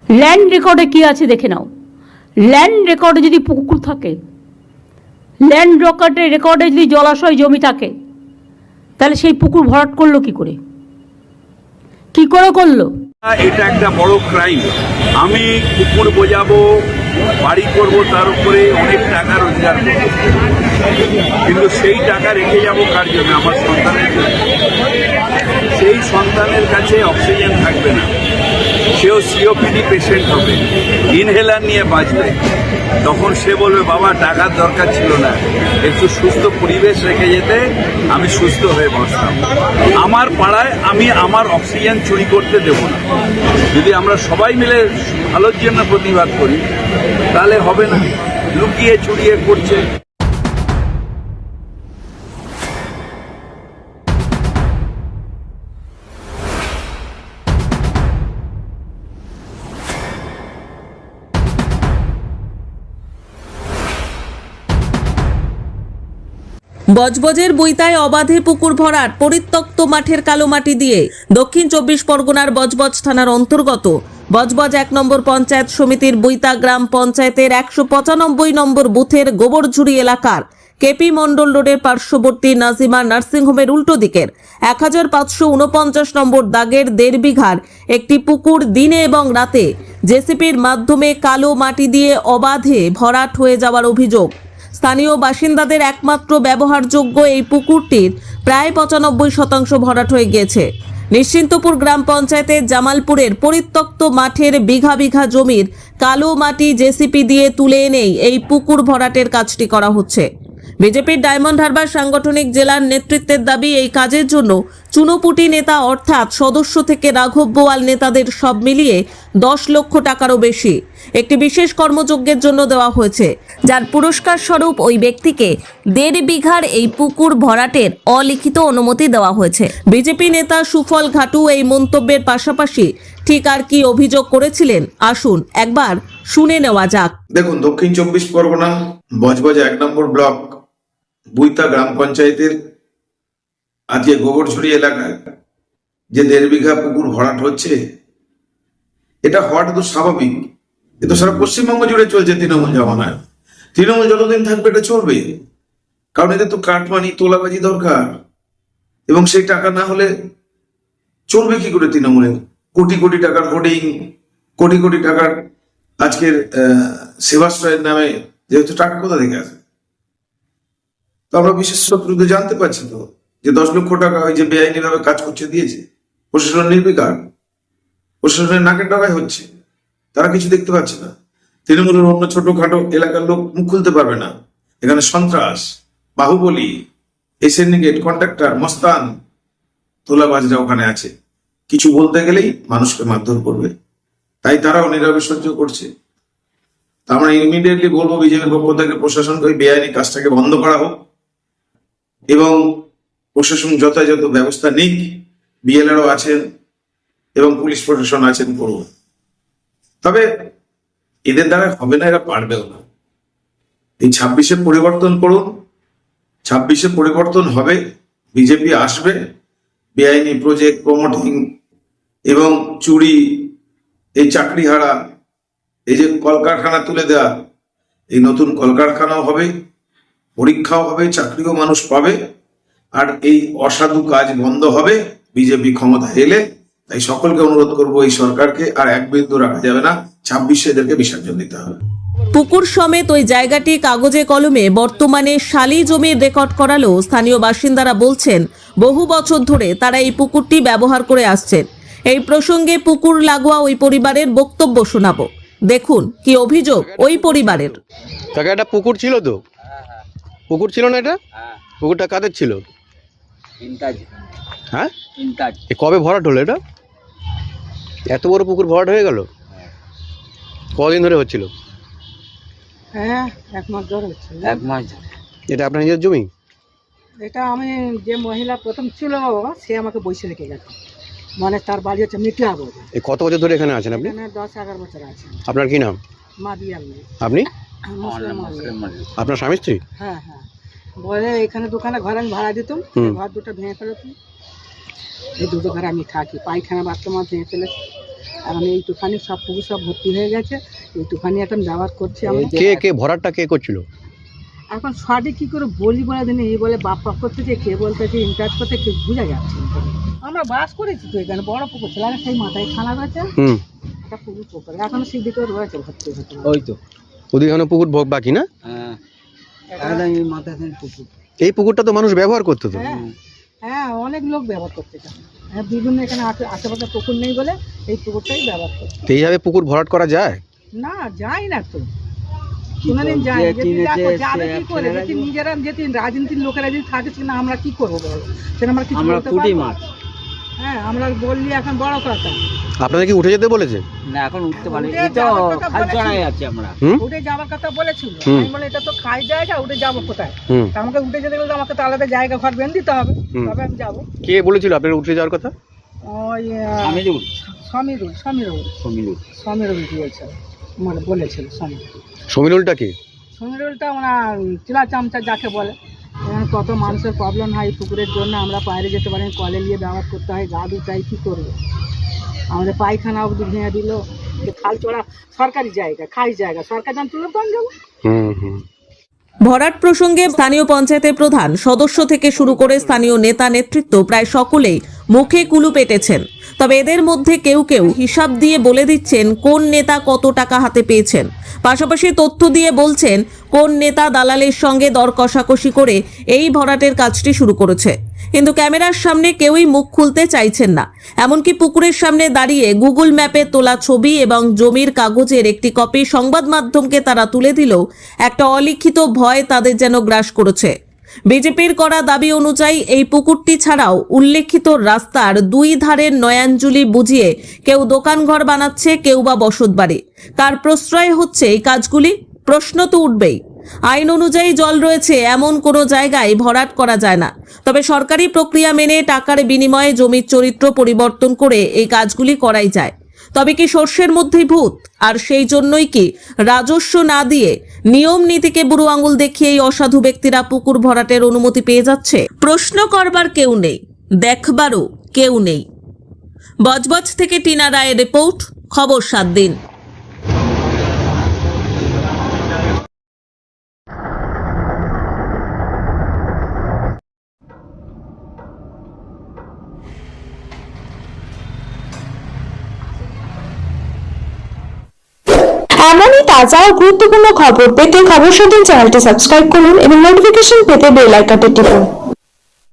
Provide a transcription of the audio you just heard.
Land রেকর্ডে কি আছে দেখে নাও। ল্যান্ড রেকর্ডে যদি পুকুর থাকে, ল্যান্ড রেকর্ডে যদি জলাশয় জমি থাকে, তাহলে সেই পুকুর ভরাট করলো কি করে করলো? এটা একটা বড় ক্রাইম। আমি পুকুর বোঝাবো, বাড়ি করবো, তার উপরে অনেক টাকা রোজগার করবো, কিন্তু সেই টাকা রেখে যাবো কার জন্য? আমার সন্তানের জন্য। সেই সন্তানের কাছে অক্সিজেন থাকবে না, সেও সিওপিডি পেশেন্ট হবে, ইনহেলার নিয়ে বাঁচবে। তখন সে বলবে বাবা টাকার দরকার ছিল না, একটু সুস্থ পরিবেশ রেখে যেতে আমি সুস্থ হয়ে বাঁচতাম। আমার পাড়ায় আমি আমার অক্সিজেন চুরি করতে দেব না। যদি আমরা সবাই মিলে ভালোর জন্য প্রতিবাদ করি তাহলে হবে না। লুকিয়ে চুরিয়ে করছে। বজবজের বৈতায় অবাধে পুকুর ভরাট, পরিত্যক্ত মাঠের কালো মাটি দিয়ে। দক্ষিণ 24 পরগনার বজবজ থানার অন্তর্গত বজবজ 1 নম্বর পঞ্চায়েত সমিতির বৈতা গ্রাম পঞ্চায়েতের 195 নম্বর বুথের গোবরঝুড়ি এলাকার কেপি মন্ডল রোডের পার্শ্ববর্তী নাজিমা নার্সিংহোমের উল্টো দিকের 1549 নম্বর দাগের 1.5 বিঘার একটি পুকুর দিনে এবং রাতে জেসিপির মাধ্যমে কালো মাটি দিয়ে অবাধে ভরাট হয়ে যাওয়ার অভিযোগ। স্থানীয় বাসিন্দাদের একমাত্র ব্যবহারযোগ্য এই পুকুরটির প্রায় 95% ভরাট হয়ে গিয়েছে। নিশ্চিন্তপুর গ্রাম পঞ্চায়েতের জামালপুরের পরিত্যক্ত মাঠের বিঘা বিঘা জমির কালো মাটি জেসিপি দিয়ে তুলে এনেই এই পুকুর ভরাটের কাজটি করা হচ্ছে। বিজেপির ডায়মন্ড হারবার সাংগঠনিক জেলার নেতৃত্বের দাবি, এই কাজের জন্য চুনোপুটি নেতা অর্থাৎ সদস্য থেকে রাঘব বোয়াল নেতাদের সব মিলিয়ে 10 লক্ষ টাকারও বেশি একটি বিশেষ কর্মযজ্ঞের জন্য দেওয়া হয়েছে, যার পুরস্কার স্বরূপ ওই ব্যক্তিকে 1.5 বিঘার এই পুকুর ভরাটের অলিখিত অনুমতি দেওয়া হয়েছে। বিজেপি নেতা সুফল ঘাটু এই মন্তব্যের পাশাপাশি ঠিক আর কি অভিযোগ করেছিলেন আসুন একবার শুনে নেওয়া যাক। দেখুন, দক্ষিণ 24 পরগনা বজবজ 1 নম্বর ব্লক বৈতা গ্রাম পঞ্চায়েতের আজকে গোবরঝুড়ি এলাকায় যে 1.5 বিঘা পুকুর ভরাট হচ্ছে, এটা হওয়াটা তো স্বাভাবিক। এ তো সারা পশ্চিমবঙ্গ জুড়ে চলছে তৃণমূল জমানায়। তৃণমূল যতদিন থাকবে এটা চলবে, কারণ এদের তো কাটমানি তোলাবাজি দরকার, এবং সেই টাকা না হলে চলবে কি করে তৃণমূলের? কোটি কোটি টাকার হোর্ডিং, কোটি কোটি টাকার আজকের সেবাশ্রয়ের নামে যেহেতু টাকা কোথা থেকে আসে? তো আমরা বিশেষ শত্রুদের জানতে পারছি তো যে 10 লক্ষ টাকা ওই যে বেআইনি ভাবে কাজ করছে দিয়েছে। প্রশাসন নির্বিকার, প্রশাসনের নাকের ডগায় হচ্ছে, তারা কিছু দেখতে পাচ্ছে না। তৃণমূলের অন্য ছোটখাটো এলাকার লোক মুখ খুলতে পারবে না। এখানে সন্ত্রাস, বাহুবলী, এই সিন্ডিকেট, কন্ট্রাক্টর, মস্তান, তোলাবাজরা ওখানে আছে। কিছু বলতে গেলেই মানুষকে মারধর করবে, তাই তারাও নীরবে সহ্য করছে। আমরা ইমিডিয়েটলি বলবো বিজেপির পক্ষ থেকে প্রশাসনকে ওই বেআইনি কাজটাকে বন্ধ করা হোক, এবং প্রশাসন যথাযথ ব্যবস্থা নিক। বিএলআরও আছেন এবং পুলিশ প্রশাসন আছেন, করুন। তবে এদের দ্বারা হবে না, এরা পারবেও না। এই 26-এ পরিবর্তন করুন, 26-এ পরিবর্তন হবে, বিজেপি আসবে। বেআইনি প্রজেক্ট, প্রমোটিং এবং চুরি, এই চাকরি হারা, এই যে কলকারখানা তুলে দেওয়া, এই নতুন কলকারখানাও হবে, পরীক্ষাও হবে, চাকরিও মানুষ পাবে, আর এই অসাধু কাজ বন্ধ হবে বিজেপি ক্ষমতা এলে। তাই সকলকে অনুরোধ করবো, এই সরকারকে আর এক বিন্দু রাখা যাবে না। 26-এ এদেরকে বিসর্জন দিতে হবে। পুকুর সমেত ওই জায়গাটি কাগজে কলমে বর্তমানে শালি জমির রেকর্ড করালেও স্থানীয় বাসিন্দারা বলছেন বহু বছর ধরে তারা এই পুকুরটি ব্যবহার করে আসছেন। এই প্রসঙ্গে পুকুর লাগোয়া ওই পরিবারের বক্তব্য শোনাবো। দেখুন কি অভিযোগ ওই পরিবারের। কাকা, একটা পুকুর ছিল তো? পুকুর ছিল না এটা? পুকুরটা কাদের ছিল? হ্যাঁ, কবে ভরাট হলো এটা? এত বড় পুকুর ভরাট হয়ে গেল? কদিন ধরে হচ্ছিল? হ্যাঁ, 1 মাস ধরে হচ্ছে। 1 মাস। এটা আপনার নিজের জমি? এটা আমি যে মহিলা প্রথম ছিল বাবা, সে আমাকে বসে রেখে গেছে, মানে তার বাড়ি হচ্ছে মিঠাবো। এই কত বছর ধরে এখানে আছেন আপনি? এখানে 10-11 বছর আছে। আপনার কি নাম? মাদিয়াল। আপনি? মুসলিম। আপনার স্বামী স্ত্রী? হ্যাঁ হ্যাঁ, বলে এখানে দুখানা ঘর আমি ভাড়া দিতাম, ঘর দুটো ভেঙে ফেলেছি। এই দুটো ঘরে আমি থাকি, পায়খানা বাথরুম ভেঙে ফেলেছি। এখন এইটুখানি সব পুকুর সব ভর্তি হয়ে গেছে, এইটুখানি এখন ব্যবহার করছি আমরা। কে ভরাটটা কে করছিল? এখন সঠিক কী করে বলি বলে দিন, এই বলে বাপ বাপ করতেছে, কে বলতেছে ইনচার্জ করতে, কেউ বোঝা যাচ্ছে না। আমরা বাস করেছি তো এখানে, বড় পুকুর ছিল, আগে সেই মাথায় খানা রয়েছে একটা পুকুর, এখনো সেই দিকে রয়েছে ভর্তি হতে। ওই তো ওদিকে এখনো পুকুর বাকি না? মাথায় পুকুর, এই পুকুরটা তো মানুষ ব্যবহার করতো তো। হ্যাঁ অনেক লোক ব্যবহার করছে এখানে, বিভিন্ন এখানে আশেপাশে পুকুর নেই বলে এই পুকুরটাই ব্যবহার করছে। এইভাবে পুকুর ভরাট করা যায় না, যায় না তো, কোনোদিন যায় যাবে কি করে? যদি নিজেরা যদি রাজনীতির লোকেরা যদি থাকে সেখানে আমরা কি করবো বলো, সেখানে আমরা কিছু বলতে পারবো? হ্যাঁ, আমরা বললি এখন বড় কথা। আপনাদের কি উঠে যেতে বলেছে? না, এখন উঠতে পারি, এটা খাল চড়াই আছে আমরা। উঠে যাওয়ার কথা বলেছিল, আমি বলে এটা তো খাই জায়গা, উঠে যাবো কোথায়? আমাকে উঠে যেতে গেলে আমাকে তো আলাদা জায়গা ঘর বেঁধে দিতে হবে, তবে আমি যাবো। কে বলেছিল আপনার উঠে যাওয়ার কথা? ওই সমীরুল দিয়েছিল, মানে বলেছিল সমীরুলটা কি? সমীরুলটা ওনার চিলা চামচা যাকে বলে। এখানে কত মানুষের প্রবলেম হয় পুকুরের জন্য, আমরা বাইরে যেতে পারি, কলে নিয়ে ব্যবহার করতে হয়, গা ধুতাই, কী করবো? আমাদের পায়খানা অবধি ভেঙে দিল। খাল চড়া সরকারি জায়গা, খাই জায়গা, সরকার জান তুলে কম যাবো। ভরাট প্রসঙ্গে স্থানীয় পঞ্চায়েতের প্রধান সদস্য থেকে শুরু করে স্থানীয় নেতা নেতৃত্ব প্রায় সকলেই মুখে কুলু পেটেছেন। তবে এদের মধ্যে কেউ কেউ হিসাব দিয়ে বলে দিচ্ছেন কোন নেতা কত টাকা হাতে পেয়েছেন, পাশাপাশি তথ্য দিয়ে বলছেন কোন নেতা দালালের সঙ্গে দর কষাকষি করে এই ভরাটের কাজটি শুরু করেছে। কিন্তু ক্যামেরার সামনে কেউই মুখ খুলতে চাইছেন না। এমনকি পুকুরের সামনে দাঁড়িয়ে গুগল ম্যাপে তোলা ছবি এবং জমির কাগজের একটি কপি সংবাদ মাধ্যমকে তারা তুলে দিলেও একটা অলিখিত ভয় তাদের যেন গ্রাস করেছে। বিজেপির করা দাবি অনুযায়ী এই পুকুরটি ছাড়াও উল্লেখিত রাস্তার দুই ধারের নয়াঞ্জলি বুঝিয়ে কেউ দোকানঘর বানাচ্ছে, কেউ বা বসতবাড়ি। কার প্রশ্রয় হচ্ছে এই কাজগুলি? প্রশ্ন তো উঠবেই। আইন অনুযায়ী জল রয়েছে এমন কোনো জায়গায় ভরাট করা যায় না, তবে সরকারি প্রক্রিয়া মেনে টাকার বিনিময়ে জমির চরিত্র পরিবর্তন করে এই কাজগুলি করাই যায়। তবে কি সর্ষের মধ্যেই ভূত? আর সেই জন্যই কি রাজস্ব না দিয়ে নিয়ম নীতিকে বুড়ো আঙুল দেখিয়ে এই অসাধু ব্যক্তিরা পুকুর ভরাটের অনুমতি পেয়ে যাচ্ছে? প্রশ্ন করবার কেউ নেই, দেখবারও কেউ নেই। বজবজ থেকে টিনা রায়ের রিপোর্ট, খবর 7 দিন। এমনই তাজা ও গুরুত্বপূর্ণ খবর পেতে খবর 7 দিন চ্যানেলটি সাবস্ক্রাইব করুন এবং নোটিফিকেশন পেতে বেল আইকনটি টিপুন।